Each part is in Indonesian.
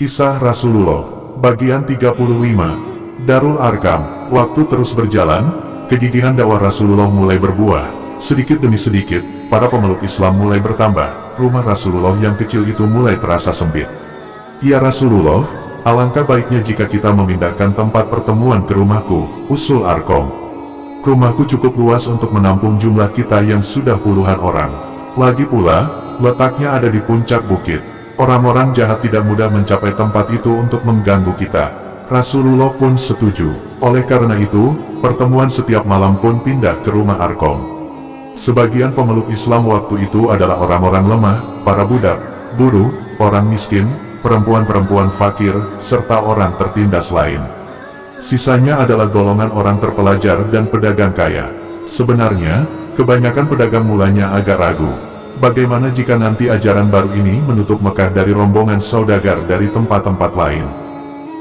Kisah Rasulullah, bagian 35. Darul Arkam. Waktu terus berjalan, kegigihan dakwah Rasulullah mulai berbuah. Sedikit demi sedikit, para pemeluk Islam mulai bertambah. Rumah Rasulullah yang kecil itu mulai terasa sempit. Ya Rasulullah, alangkah baiknya jika kita memindahkan tempat pertemuan ke rumahku, usul Arkom. Rumahku cukup luas untuk menampung jumlah kita yang sudah puluhan orang. Lagi pula, letaknya ada di puncak bukit. Orang-orang jahat tidak mudah mencapai tempat itu untuk mengganggu kita. Rasulullah pun setuju. Oleh karena itu, pertemuan setiap malam pun pindah ke rumah Arkom. Sebagian pemeluk Islam waktu itu adalah orang-orang lemah, para budak, buruh, orang miskin, perempuan-perempuan fakir, serta orang tertindas lain. Sisanya adalah golongan orang terpelajar dan pedagang kaya. Sebenarnya, kebanyakan pedagang mulanya agak ragu. Bagaimana jika nanti ajaran baru ini menutup Mekah dari rombongan saudagar dari tempat-tempat lain?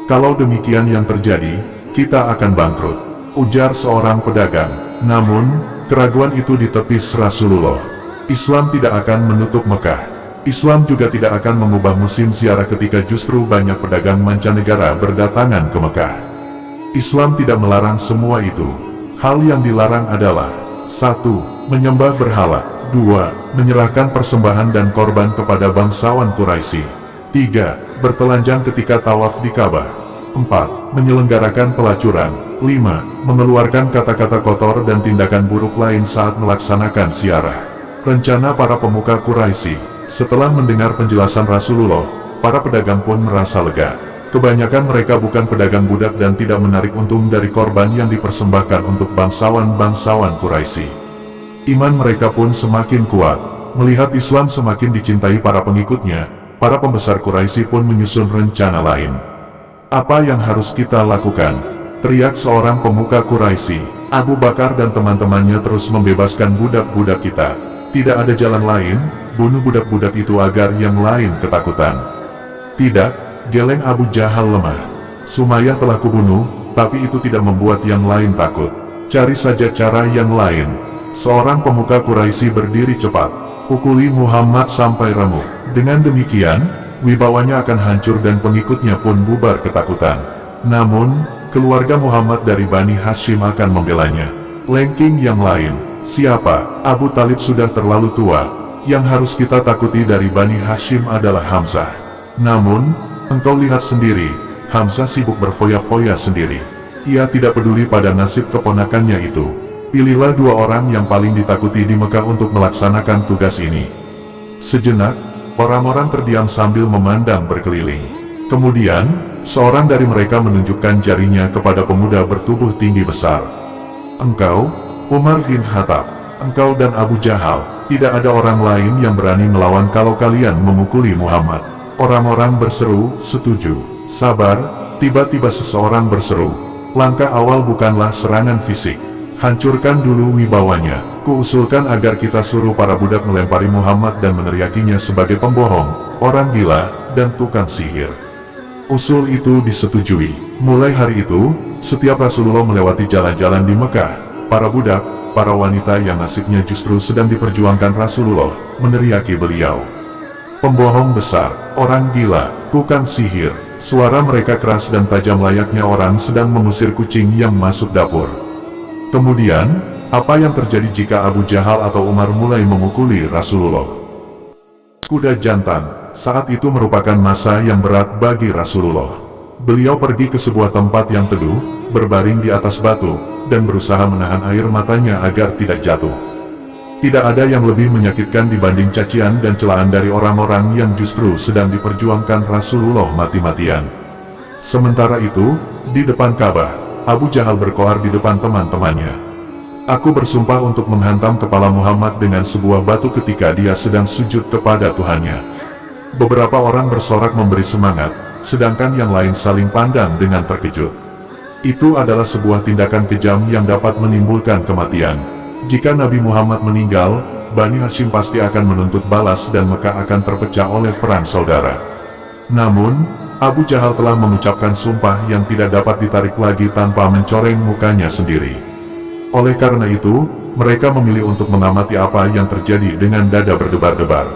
Kalau demikian yang terjadi, kita akan bangkrut, ujar seorang pedagang. Namun, keraguan itu ditepis Rasulullah. Islam tidak akan menutup Mekah. Islam juga tidak akan mengubah musim ziarah ketika justru banyak pedagang mancanegara berdatangan ke Mekah. Islam tidak melarang semua itu. Hal yang dilarang adalah 1. Menyembah berhala. 2. Menyerahkan persembahan dan korban kepada bangsawan Quraisy. 3. Bertelanjang ketika tawaf di Ka'bah. 4. Menyelenggarakan pelacuran. 5. Mengeluarkan kata-kata kotor dan tindakan buruk lain saat melaksanakan ziarah. Rencana para pemuka Quraisy. Setelah mendengar penjelasan Rasulullah, para pedagang pun merasa lega. Kebanyakan mereka bukan pedagang budak dan tidak menarik untung dari korban yang dipersembahkan untuk bangsawan-bangsawan Quraisy. Iman mereka pun semakin kuat. Melihat Islam semakin dicintai para pengikutnya, para pembesar Quraisy pun menyusun rencana lain. Apa yang harus kita lakukan? Teriak seorang pemuka Quraisy. Abu Bakar dan teman-temannya terus membebaskan budak-budak kita. Tidak ada jalan lain, bunuh budak-budak itu agar yang lain ketakutan. Tidak, geleng Abu Jahal lemah. Sumayyah telah kubunuh, tapi itu tidak membuat yang lain takut. Cari saja cara yang lain. Seorang pemuka Quraisy berdiri cepat. Pukuli Muhammad sampai remuk. Dengan demikian, wibawanya akan hancur dan pengikutnya pun bubar ketakutan. Namun, keluarga Muhammad dari Bani Hashim akan membelanya. Lengking yang lain. Siapa? Abu Talib sudah terlalu tua. Yang harus kita takuti dari Bani Hashim adalah Hamzah. Namun, engkau lihat sendiri, Hamzah sibuk berfoya-foya sendiri. Ia tidak peduli pada nasib keponakannya itu. Pilihlah 2 orang yang paling ditakuti di Mekah untuk melaksanakan tugas ini. Sejenak, orang-orang terdiam sambil memandang berkeliling. Kemudian, seorang dari mereka menunjukkan jarinya kepada pemuda bertubuh tinggi besar. Engkau, Umar bin Khattab, engkau dan Abu Jahal, tidak ada orang lain yang berani melawan kalau kalian memukuli Muhammad. Orang-orang berseru, setuju. Sabar. Tiba-tiba seseorang berseru, langkah awal bukanlah serangan fisik. Hancurkan dulu wibawanya. Kuusulkan agar kita suruh para budak melempari Muhammad dan meneriakinya sebagai pembohong, orang gila, dan tukang sihir. Usul itu disetujui. Mulai hari itu, setiap Rasulullah melewati jalan-jalan di Mekah, para budak, para wanita yang nasibnya justru sedang diperjuangkan Rasulullah, meneriaki beliau. Pembohong besar, orang gila, tukang sihir. Suara mereka keras dan tajam layaknya orang sedang mengusir kucing yang masuk dapur. Kemudian, apa yang terjadi jika Abu Jahal atau Umar mulai memukuli Rasulullah? Kuda jantan, saat itu merupakan masa yang berat bagi Rasulullah. Beliau pergi ke sebuah tempat yang teduh, berbaring di atas batu, dan berusaha menahan air matanya agar tidak jatuh. Tidak ada yang lebih menyakitkan dibanding cacian dan celaan dari orang-orang yang justru sedang diperjuangkan Rasulullah mati-matian. Sementara itu, di depan Ka'bah, Abu Jahal berkoar di depan teman-temannya. Aku bersumpah untuk menghantam kepala Muhammad dengan sebuah batu ketika dia sedang sujud kepada Tuhannya. Beberapa orang bersorak memberi semangat, sedangkan yang lain saling pandang dengan terkejut. Itu adalah sebuah tindakan kejam yang dapat menimbulkan kematian. Jika Nabi Muhammad meninggal, Bani Hashim pasti akan menuntut balas dan Mekah akan terpecah oleh perang saudara. Namun, Abu Jahal telah mengucapkan sumpah yang tidak dapat ditarik lagi tanpa mencoreng mukanya sendiri. Oleh karena itu, mereka memilih untuk mengamati apa yang terjadi dengan dada berdebar-debar.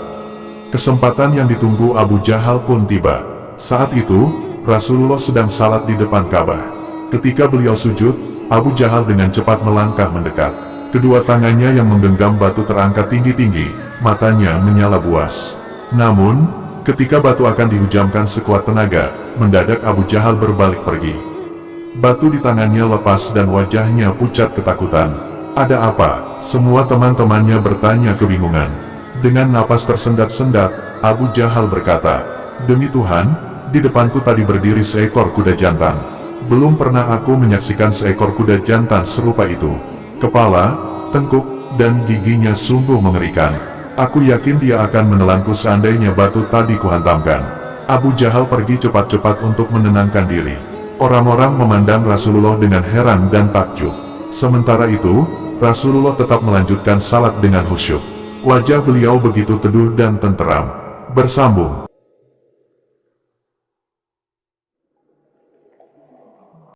Kesempatan yang ditunggu Abu Jahal pun tiba. Saat itu, Rasulullah sedang salat di depan Ka'bah. Ketika beliau sujud, Abu Jahal dengan cepat melangkah mendekat. Kedua tangannya yang menggenggam batu terangkat tinggi-tinggi, matanya menyala buas. Namun, ketika batu akan dihujamkan sekuat tenaga, mendadak Abu Jahal berbalik pergi. Batu di tangannya lepas dan wajahnya pucat ketakutan. "Ada apa?" semua teman-temannya bertanya kebingungan. Dengan napas tersendat-sendat, Abu Jahal berkata, "Demi Tuhan, di depanku tadi berdiri seekor kuda jantan. Belum pernah aku menyaksikan seekor kuda jantan serupa itu. Kepala, tengkuk, dan giginya sungguh mengerikan. Aku yakin dia akan menelanku seandainya batu tadi kuhantamkan." Abu Jahal pergi cepat-cepat untuk menenangkan diri. Orang-orang memandang Rasulullah dengan heran dan takjub. Sementara itu, Rasulullah tetap melanjutkan salat dengan khusyuk. Wajah beliau begitu teduh dan tenteram. Bersambung.